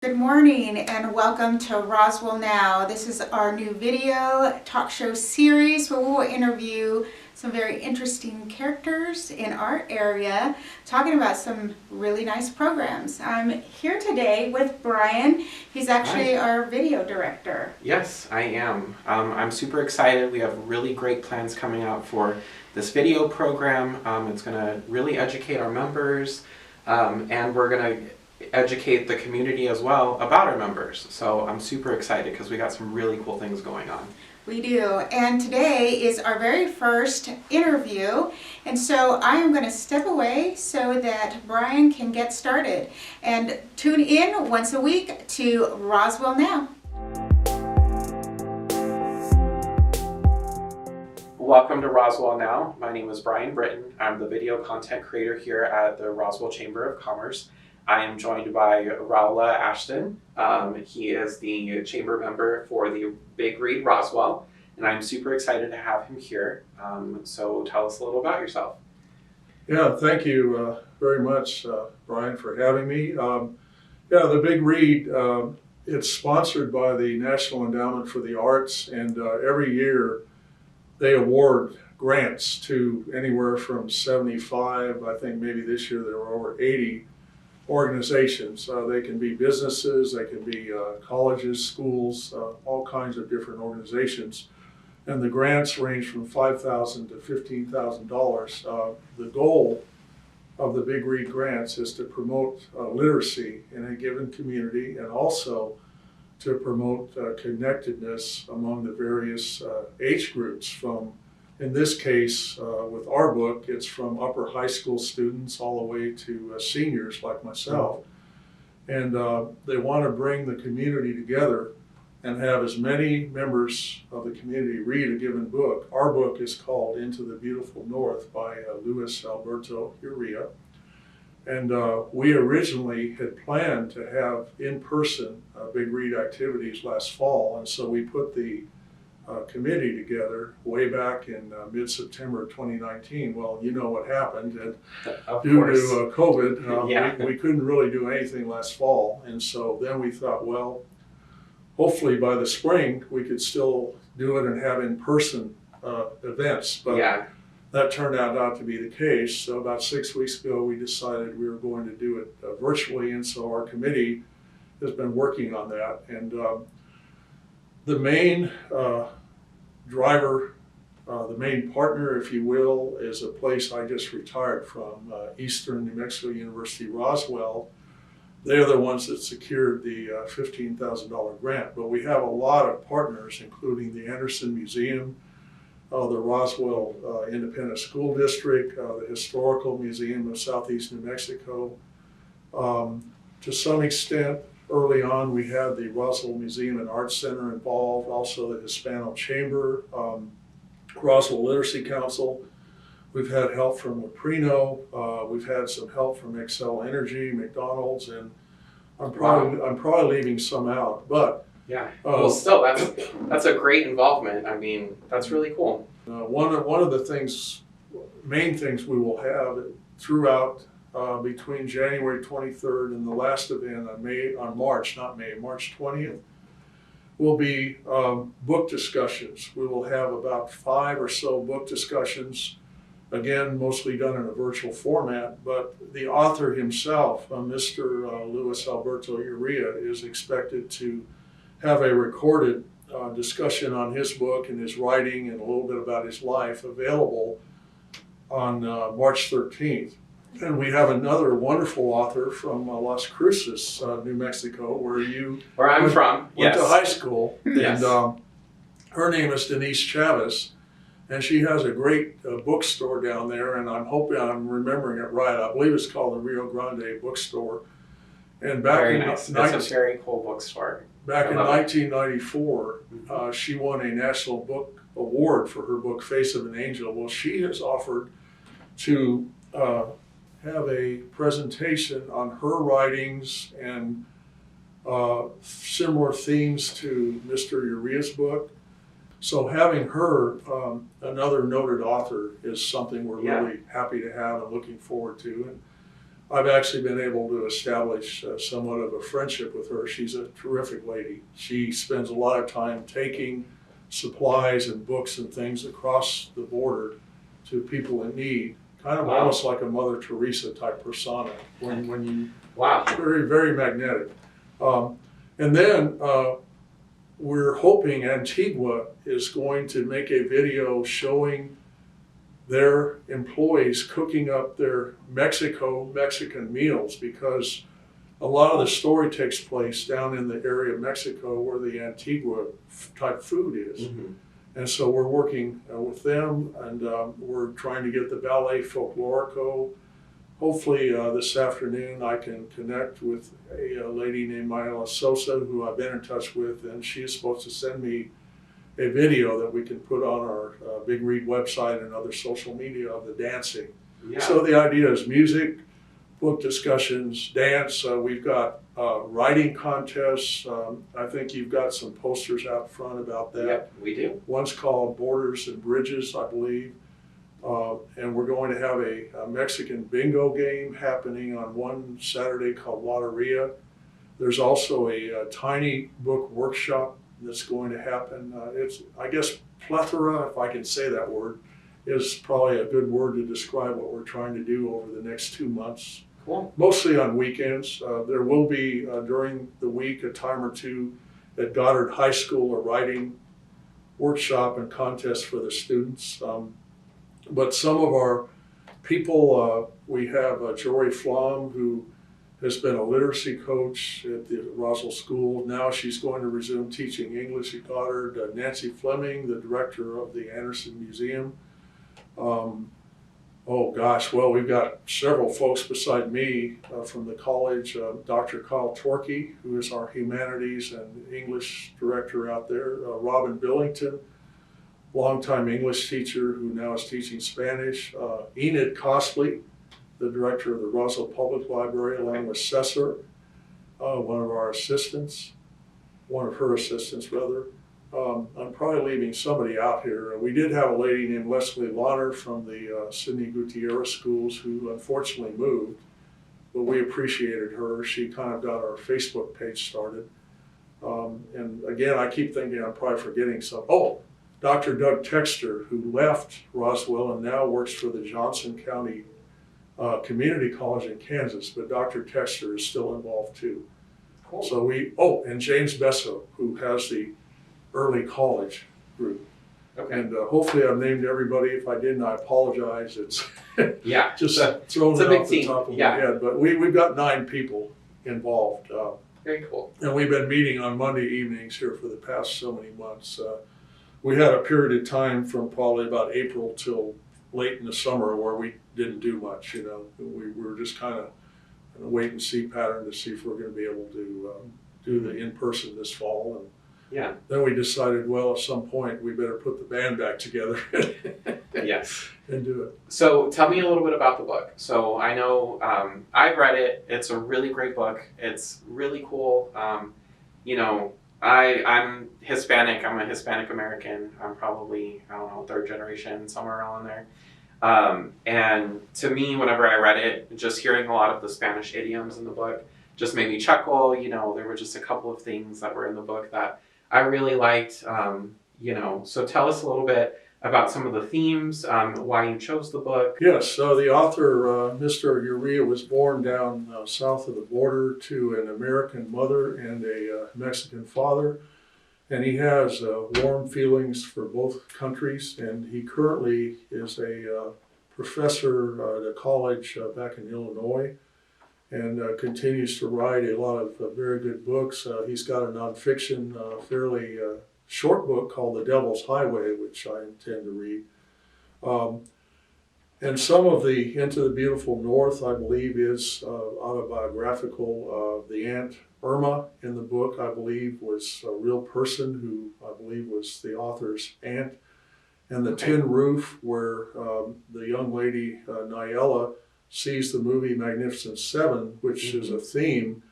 Good morning and welcome to Roswell Now. This is our new video talk show series where we will interview some very interesting characters in our area, talking about some really nice programs. I'm here today with Brian. He's actually our video director. Yes, I am. I'm super excited. We have really great plans coming out for this video program. It's going to really educate our members, and we're going to educate the community as well about our members. So I'm super excited because we got some really cool things going on. We do, and today is our very first interview, and so I am going to step away so that Brian can get started. And tune in once a week to Roswell Now. Welcome to Roswell Now. My name is Brian Britton. I'm the video content creator here at the Roswell Chamber of Commerce. I am joined by Rollah Aston. He is the chamber member for the Big Read Roswell, and I'm super excited to have him here. So tell us a little about yourself. Yeah, thank you very much, Brian, for having me. The Big Read, it's sponsored by the National Endowment for the Arts, and every year they award grants to anywhere from 75, I think maybe this year there were over 80 organizations. They can be businesses, they can be colleges, schools, all kinds of different organizations. And the grants range from $5,000 to $15,000. The goal of the Big Read grants is to promote literacy in a given community and also to promote connectedness among the various age groups from, in this case, with our book, it's from upper high school students all the way to seniors like myself. And they want to bring the community together and have as many members of the community read a given book. Our book is called Into the Beautiful North by Luis Alberto Urrea. And we originally had planned to have in-person Big Read activities last fall. And so we put the committee together way back in mid-September 2019. Well, you know what happened, and due to COVID, we couldn't really do anything last fall. And so then we thought, well, hopefully by the spring we could still do it and have in-person events. But that turned out not to be the case. So about 6 weeks ago we decided we were going to do it virtually, and so our committee has been working on that. And the main driver, the main partner, if you will, is a place I just retired from, Eastern New Mexico University Roswell. They're the ones that secured the $15,000 grant, but we have a lot of partners, including the Anderson Museum, the Roswell Independent School District, the Historical Museum of Southeast New Mexico. To some extent, early on, we had the Roswell Museum and Arts Center involved, also the Hispano Chamber, Roswell Literacy Council. We've had help from Leprino. We've had some help from Xcel Energy, McDonald's, and I'm probably leaving some out. But well, still, that's a great involvement. I mean, that's really cool. One of the main things we will have throughout. Between January 23rd and the last event on March 20th, will be book discussions. We will have about 5 or so book discussions, again, mostly done in a virtual format, but the author himself, Mr. Luis Alberto Urrea, is expected to have a recorded discussion on his book and his writing and a little bit about his life available on March 13th. And we have another wonderful author from Las Cruces, New Mexico, where I'm went to high school. Yes. And her name is Denise Chavez, and she has a great bookstore down there, and I'm hoping I'm remembering it right. I believe it's called the Rio Grande Bookstore. And That's a very cool bookstore. Back in 1994, she won a National Book Award for her book, Face of an Angel. Well, she has offered to have a presentation on her writings and similar themes to Mr. Urrea's book. So having her, another noted author, is something we're really happy to have and looking forward to. And I've actually been able to establish somewhat of a friendship with her. She's a terrific lady. She spends a lot of time taking supplies and books and things across the border to people in need, kind of Wow. almost like a Mother Teresa type persona when you, Wow. very, very magnetic. And then we're hoping Antigua is going to make a video showing their employees cooking up their Mexican meals, because a lot of the story takes place down in the area of Mexico where the Antigua type food is. Mm-hmm. And so we're working with them, and we're trying to get the Ballet Folklorico. Hopefully this afternoon I can connect with a lady named Mayela Sosa, who I've been in touch with, and she is supposed to send me a video that we can put on our Big Read website and other social media of the dancing. Yeah. So the idea is music, book discussions, dance. We've got writing contests. I think you've got some posters out front about that. Yep, we do. One's called Borders and Bridges, I believe. And we're going to have a Mexican bingo game happening on one Saturday called Loteria. There's also a tiny book workshop that's going to happen. It's, I guess, plethora, if I can say that word, is probably a good word to describe what we're trying to do over the next 2 months. Cool. Mostly on weekends. There will be during the week a time or two at Goddard High School, a writing workshop and contest for the students. But some of our people, we have Jory Flom, who has been a literacy coach at the Roswell School. Now she's going to resume teaching English at Goddard. Nancy Fleming, the director of the Anderson Museum. Oh gosh, well, we've got several folks beside me from the college. Dr. Kyle Torkey, who is our humanities and English director out there. Robin Billington, longtime English teacher who now is teaching Spanish. Enid Costley, the director of the Roswell Public Library, along with Cesar, one of our assistants, one of her assistants rather. I'm probably leaving somebody out here. We did have a lady named Leslie Launer from the Sidney Gutierrez schools who unfortunately moved, but we appreciated her. She kind of got our Facebook page started. And again, I keep thinking I'm probably forgetting some. Oh, Dr. Doug Texter, who left Roswell and now works for the Johnson County Community College in Kansas, but Dr. Texter is still involved too. Cool. So and James Besso, who has the early college group. Okay. And hopefully I've named everybody. If I didn't, I apologize. It's Yeah. just So, throwing it's a it big off the team. top of Yeah. my head. But we've got 9 people involved. very cool. And we've been meeting on Monday evenings here for the past so many months. We had a period of time from probably about April till late in the summer where we didn't do much, you know. We were just kind of in a wait and see pattern to see if we're going to be able to do the in-person this fall. And Yeah. then we decided, well, at some point we better put the band back together Yes. and do it. So tell me a little bit about the book. So I know I've read it. It's a really great book. It's really cool. You know, I'm Hispanic. I'm a Hispanic American. I'm probably, I don't know, 3rd generation, somewhere around there. And to me, whenever I read it, just hearing a lot of the Spanish idioms in the book just made me chuckle. You know, there were just a couple of things that were in the book that I really liked. You know, so tell us a little bit about some of the themes, why you chose the book. Yes, so the author, Mr. Urrea, was born down south of the border to an American mother and a Mexican father. And he has warm feelings for both countries. And he currently is a professor at a college back in Illinois and continues to write a lot of very good books. He's got a nonfiction, fairly short book called The Devil's Highway, which I intend to read. And some of the Into the Beautiful North, I believe, is autobiographical. The Aunt Irma in the book, I believe, was a real person who I believe was the author's aunt. And The Tin Roof, where the young lady, Nyella, sees the movie Magnificent Seven, which is a theme.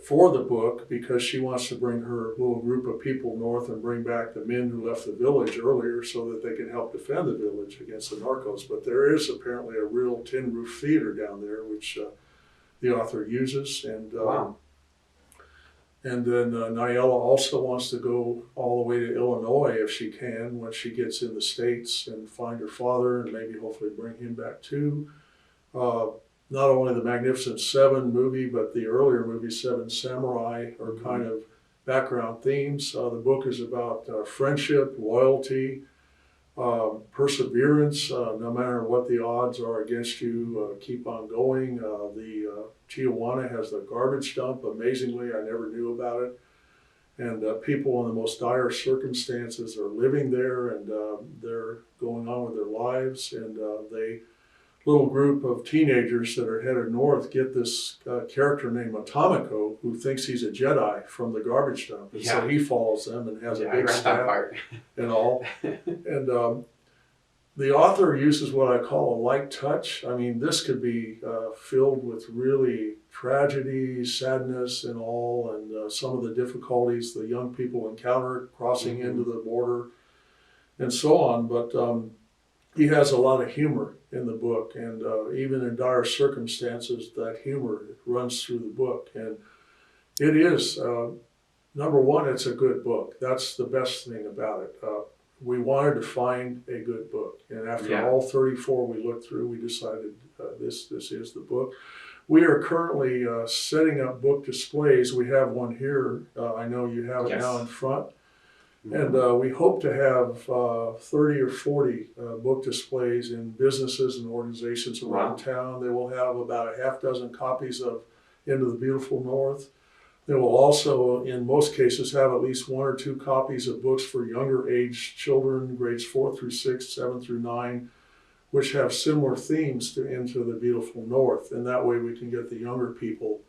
for the book because she wants to bring her little group of people north and bring back the men who left the village earlier so that they can help defend the village against the narcos. But there is apparently a real tin roof theater down there, which the author uses. And Wow. and then Nyella also wants to go all the way to Illinois if she can when she gets in the States and find her father and maybe hopefully bring him back too. Not only the Magnificent Seven movie, but the earlier movie, Seven Samurai, are kind of background themes. The book is about friendship, loyalty, perseverance, no matter what the odds are against you, keep on going. The Tijuana has the garbage dump. Amazingly, I never knew about it. And people in the most dire circumstances are living there, and they're going on with their lives. And they little group of teenagers that are headed north get this character named Atomico who thinks he's a Jedi from the garbage dump. And so he follows them and has a big staff and all. And the author uses what I call a light touch. I mean, this could be filled with really tragedy, sadness and all, and some of the difficulties the young people encounter crossing into the border and so on. But he has a lot of humor in the book, and even in dire circumstances, that humor runs through the book. And it is, number one, it's a good book. That's the best thing about it. We wanted to find a good book, and after all 34 we looked through, we decided this is the book. We are currently setting up book displays. We have one here. I know you have it now in front. And we hope to have 30 or 40 book displays in businesses and organizations around town. They will have about a half dozen copies of Into the Beautiful North. They will also, in most cases, have at least 1 or 2 copies of books for younger age children, grades 4 through 6, 7 through 9, which have similar themes to Into the Beautiful North. And that way we can get the younger people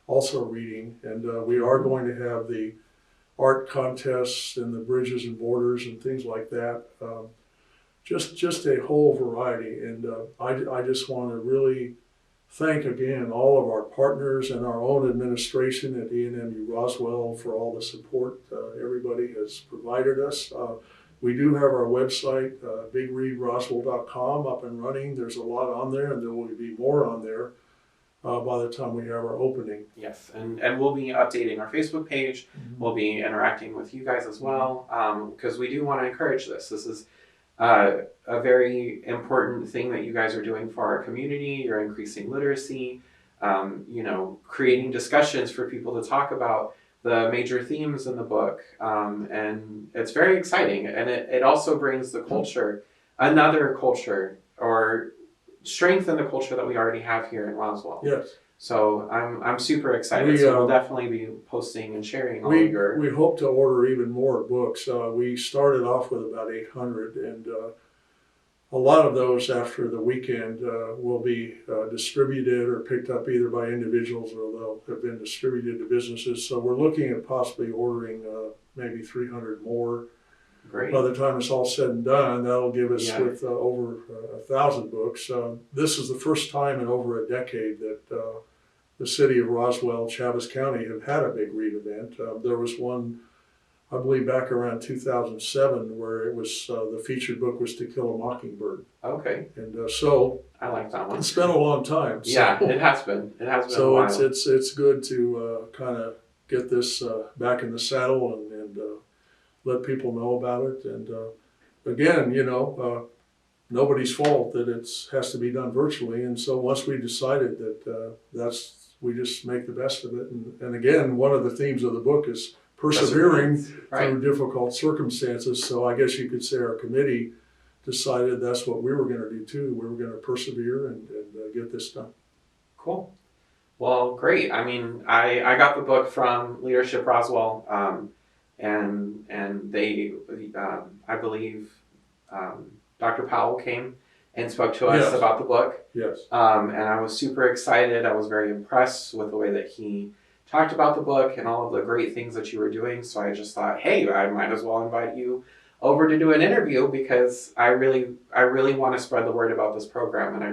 also reading. And we are going to have the art contests and the bridges and borders and things like that. Just a whole variety. And I just want to really thank again all of our partners and our own administration at ENMU Roswell for all the support everybody has provided us. We do have our website, bigreadroswell.com, up and running. There's a lot on there, and there will be more on there by the time we have our opening. Yes, and we'll be updating our Facebook page. We'll be interacting with you guys as well, because we do want to encourage this. This is a very important thing that you guys are doing for our community. You're increasing literacy, creating discussions for people to talk about the major themes in the book, and it's very exciting. And it also brings the culture, another culture, or strengthen the culture that we already have here in Roswell. Yes. So I'm super excited. So we'll definitely be posting and sharing all of your. We hope to order even more books. We started off with about 800, and a lot of those after the weekend will be distributed or picked up either by individuals or they'll have been distributed to businesses. So we're looking at possibly ordering maybe 300 more. Great. By the time it's all said and done, that'll give us with over 1,000 books. This is the first time in over a decade that the city of Roswell, Chaves County have had a big read event. There was one, I believe, back around 2007 where it was the featured book was To Kill a Mockingbird. Okay. And so I like that one. It's been a long time. So, yeah, it has been. It has been. So a while. it's good to kind of get this back in the saddle and let people know about it. And again, nobody's fault that it has to be done virtually. And so once we decided that we just make the best of it. And again, one of the themes of the book is persevering through difficult circumstances. So I guess you could say our committee decided that's what we were going to do too. We were going to persevere and get this done. Cool. Well, great. I mean, I got the book from Leadership Roswell, and they, I believe, Dr. Powell came and spoke to us about the book. Yes. And I was super excited. I was very impressed with the way that he talked about the book and all of the great things that you were doing. So I just thought, hey, I might as well invite you over to do an interview because I really want to spread the word about this program, and I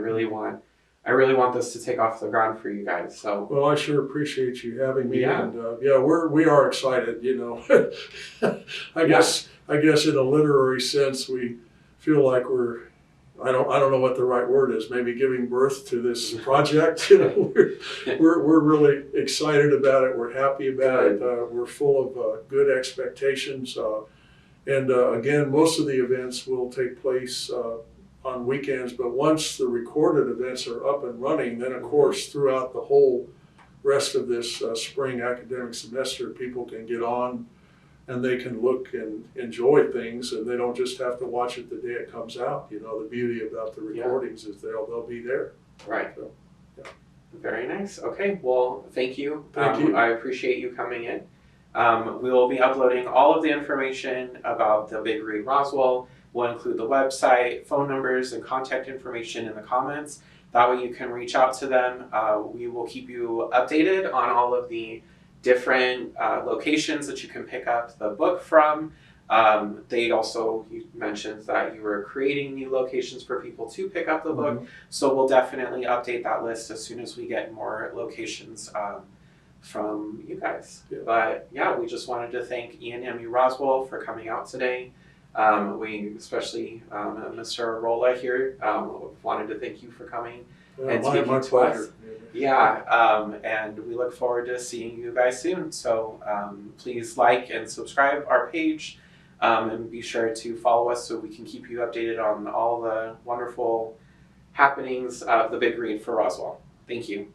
I really want this to take off the ground for you guys. So Well, I sure appreciate you having me, Yeah. and we are excited. I guess in a literary sense, we feel like we're. I don't know what the right word is. Maybe giving birth to this project. We're really excited about it. We're happy about it. We're full of good expectations. And again, most of the events will take place on weekends. But once the recorded events are up and running, then of course throughout the whole rest of this spring academic semester, people can get on and they can look and enjoy things, and they don't just have to watch it the day it comes out. The beauty about the recordings is they'll be there. Right. So, yeah. Very nice. Okay. Well, thank you. Thank you. I appreciate you coming in. We will be uploading all of the information about the Big Read Roswell. We'll include the website, phone numbers, and contact information in the comments. That way you can reach out to them. We will keep you updated on all of the different locations that you can pick up the book from. You mentioned that you were creating new locations for people to pick up the book. So we'll definitely update that list as soon as we get more locations from you guys. Yeah. But yeah, we just wanted to thank Ian and Amy Roswell for coming out today. We especially Mr. Rollah here wanted to thank you for coming and speaking my to pleasure. us. Yeah, and we look forward to seeing you guys soon. So please like and subscribe our page, and be sure to follow us so we can keep you updated on all the wonderful happenings of the Big Read for Roswell. Thank you.